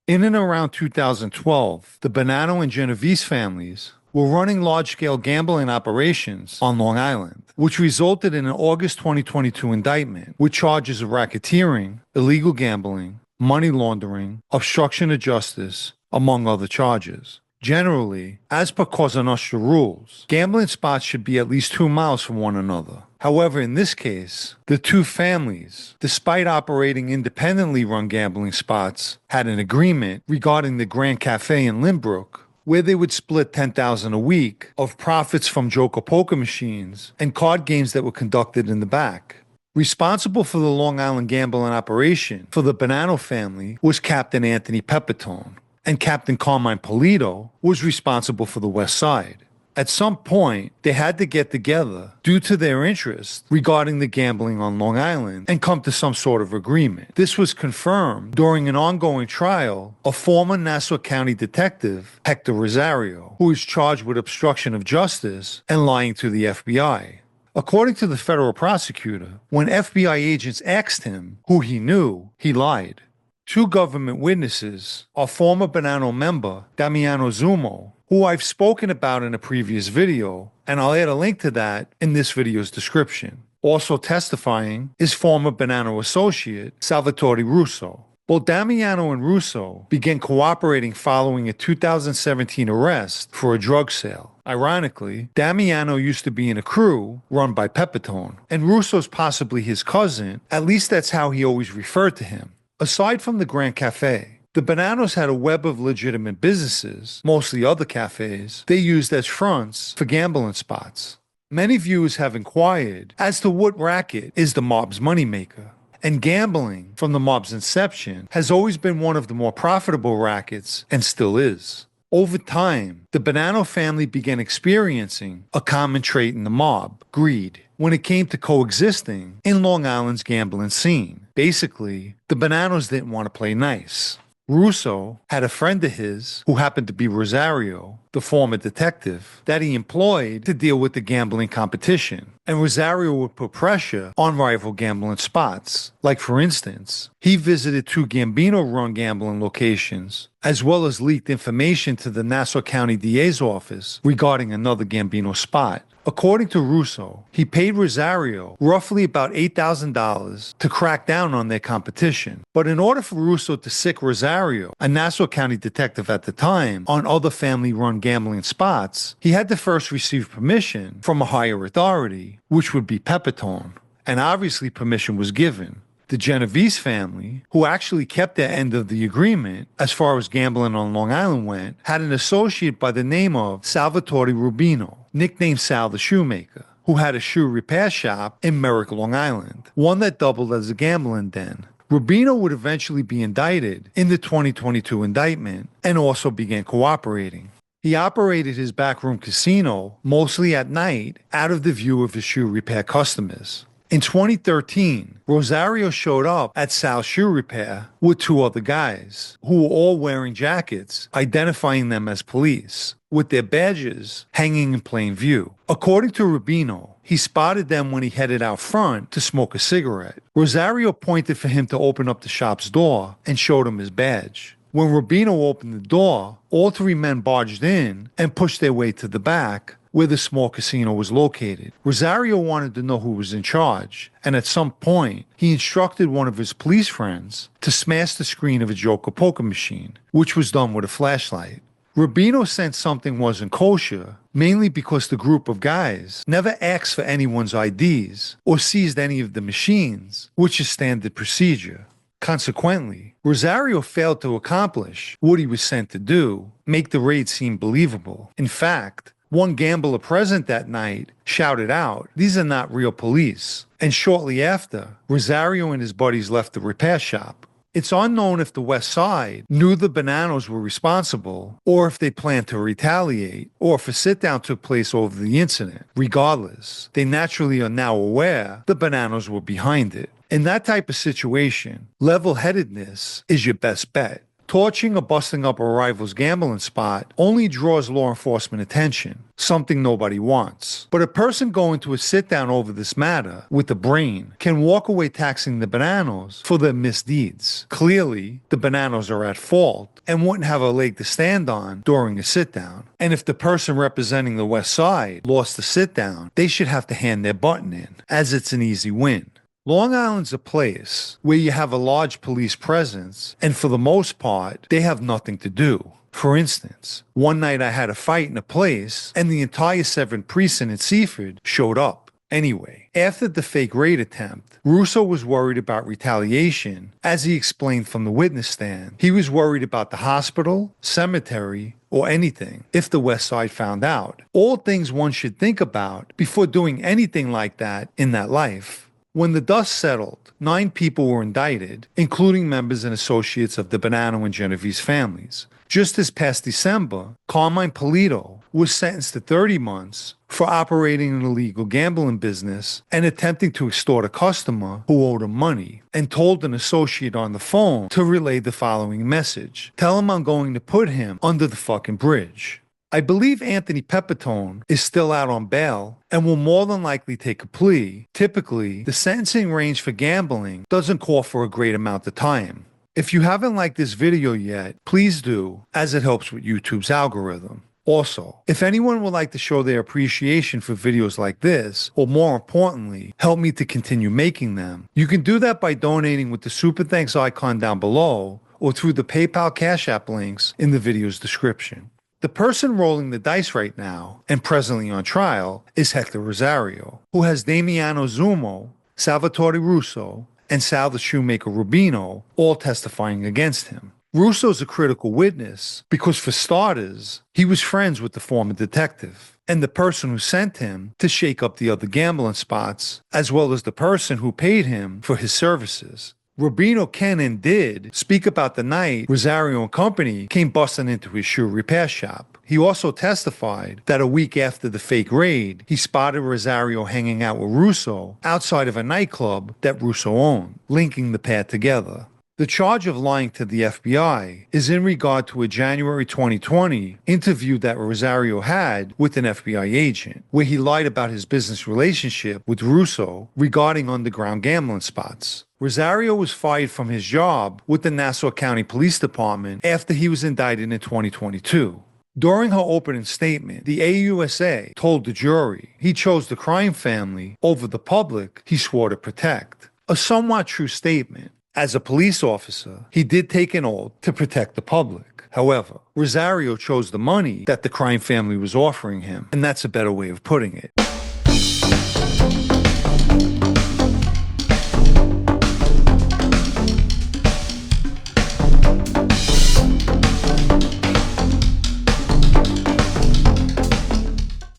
In and around 2012, the Bonanno and Genovese families were running large-scale gambling operations on Long Island, which resulted in an August 2022 indictment with charges of racketeering, illegal gambling, money laundering, obstruction of justice, among other charges. Generally, as per Cosa Nostra rules, gambling spots should be at least 2 miles from one another. However, in this case, the two families, despite operating independently run gambling spots, had an agreement regarding the Grand Cafe in Lynbrook, where they would split $10,000 a week of profits from joker poker machines and card games that were conducted in the back. Responsible for the Long Island gambling operation for the Bonanno family was Captain Anthony Pepitone, and Captain Carmine Polito was responsible for the West Side. At some point, they had to get together due to their interest regarding the gambling on Long Island and come to some sort of agreement. This was confirmed during an ongoing trial of former Nassau County Detective Hector Rosario, who is charged with obstruction of justice and lying to the FBI. According to the federal prosecutor, when FBI agents asked him who he knew, he lied. Two government witnesses are former Bonanno member Damiano Zumo, who I've spoken about in a previous video, and I'll add a link to that in this video's description. Also testifying is former Bonanno associate Salvatore Russo. Both Damiano and Russo began cooperating following a 2017 arrest for a drug sale. Ironically, Damiano used to be in a crew run by Pepitone, and Russo's possibly his cousin, at least that's how he always referred to him. Aside from the Grand Cafe, the Bonannos had a web of legitimate businesses, mostly other cafes, they used as fronts for gambling spots. Many viewers have inquired as to what racket is the mob's moneymaker, and gambling from the mob's inception has always been one of the more profitable rackets and still is. Over time, the Bonanno family began experiencing a common trait in the mob, greed, when it came to coexisting in Long Island's gambling scene. Basically, the Bonannos didn't want to play nice. Russo had a friend of his who happened to be Rosario, the former detective, that he employed to deal with the gambling competition. And Rosario would put pressure on rival gambling spots. Like, for instance, he visited two Gambino-run gambling locations, as well as leaked information to the Nassau County DA's office regarding another Gambino spot. According to Russo, he paid Rosario roughly about $8,000 to crack down on their competition. But in order for Russo to sic Rosario, a Nassau County detective at the time, on other family-run gambling spots, he had to first receive permission from a higher authority, which would be Pepitone. And obviously permission was given. The Genovese family, who actually kept their end of the agreement as far as gambling on Long Island went, had an associate by the name of Salvatore Rubino, nicknamed Sal the Shoemaker, who had a shoe repair shop in Merrick, Long Island, one that doubled as a gambling den. Rubino would eventually be indicted in the 2022 indictment and also began cooperating. He operated his backroom casino mostly at night out of the view of his shoe repair customers. In 2013, Rosario showed up at Sal's Shoe Repair with two other guys who were all wearing jackets, identifying them as police, with their badges hanging in plain view. According to Rubino, he spotted them when he headed out front to smoke a cigarette. Rosario pointed for him to open up the shop's door and showed him his badge. When Rubino opened the door, all three men barged in and pushed their way to the back, where the small casino was located. Rosario wanted to know who was in charge, and at some point, he instructed one of his police friends to smash the screen of a joker poker machine, which was done with a flashlight. Rubino sensed something wasn't kosher, mainly because the group of guys never asked for anyone's IDs or seized any of the machines, which is standard procedure. Consequently, Rosario failed to accomplish what he was sent to do, make the raid seem believable. In fact, one gambler present that night shouted out, "These are not real police." And shortly after, Rosario and his buddies left the repair shop. It's unknown if the West Side knew the Bonannos were responsible, or if they planned to retaliate, or if a sit-down took place over the incident. Regardless, they naturally are now aware the Bonannos were behind it. In that type of situation, level-headedness is your best bet. Torching or busting up a rival's gambling spot only draws law enforcement attention, something nobody wants. But a person going to a sit-down over this matter with a brain can walk away taxing the Bonannos for their misdeeds. Clearly, the Bonannos are at fault and wouldn't have a leg to stand on during a sit-down. And if the person representing the West Side lost the sit-down, they should have to hand their button in, as it's an easy win. Long Island's a place where you have a large police presence, and for the most part, they have nothing to do. For instance, one night I had a fight in a place, and the entire 7th Precinct in Seaford showed up. Anyway, after the fake raid attempt, Russo was worried about retaliation. As he explained from the witness stand, he was worried about the hospital, cemetery, or anything if the West Side found out. All things one should think about before doing anything like that in that life. When the dust settled, 9 people were indicted, including members and associates of the Bonanno and Genovese families. Just this past December, Carmine Polito was sentenced to 30 months for operating an illegal gambling business and attempting to extort a customer who owed him money, and told an associate on the phone to relay the following message: "Tell him I'm going to put him under the fucking bridge." I believe Anthony Pepitone is still out on bail and will more than likely take a plea. Typically, the sentencing range for gambling doesn't call for a great amount of time. If you haven't liked this video yet, please do, as it helps with YouTube's algorithm. Also, if anyone would like to show their appreciation for videos like this, or more importantly, help me to continue making them, you can do that by donating with the Super Thanks icon down below or through the PayPal Cash App links in the video's description. The person rolling the dice right now, and presently on trial, is Hector Rosario, who has Damiano Zumo, Salvatore Russo, and Sal the Shoemaker Rubino all testifying against him. Russo's a critical witness because, for starters, he was friends with the former detective, and the person who sent him to shake up the other gambling spots, as well as the person who paid him for his services. Rubino can and did speak about the night Rosario and company came busting into his shoe repair shop. He also testified that a week after the fake raid, he spotted Rosario hanging out with Russo outside of a nightclub that Russo owned, linking the pair together. The charge of lying to the FBI is in regard to a January 2020 interview that Rosario had with an FBI agent, where he lied about his business relationship with Russo regarding underground gambling spots. Rosario was fired from his job with the Nassau County Police Department after he was indicted in 2022. During her opening statement, the AUSA told the jury he chose the crime family over the public he swore to protect. A somewhat true statement. As a police officer, he did take an oath to protect the public. However, Rosario chose the money that the crime family was offering him, and that's a better way of putting it.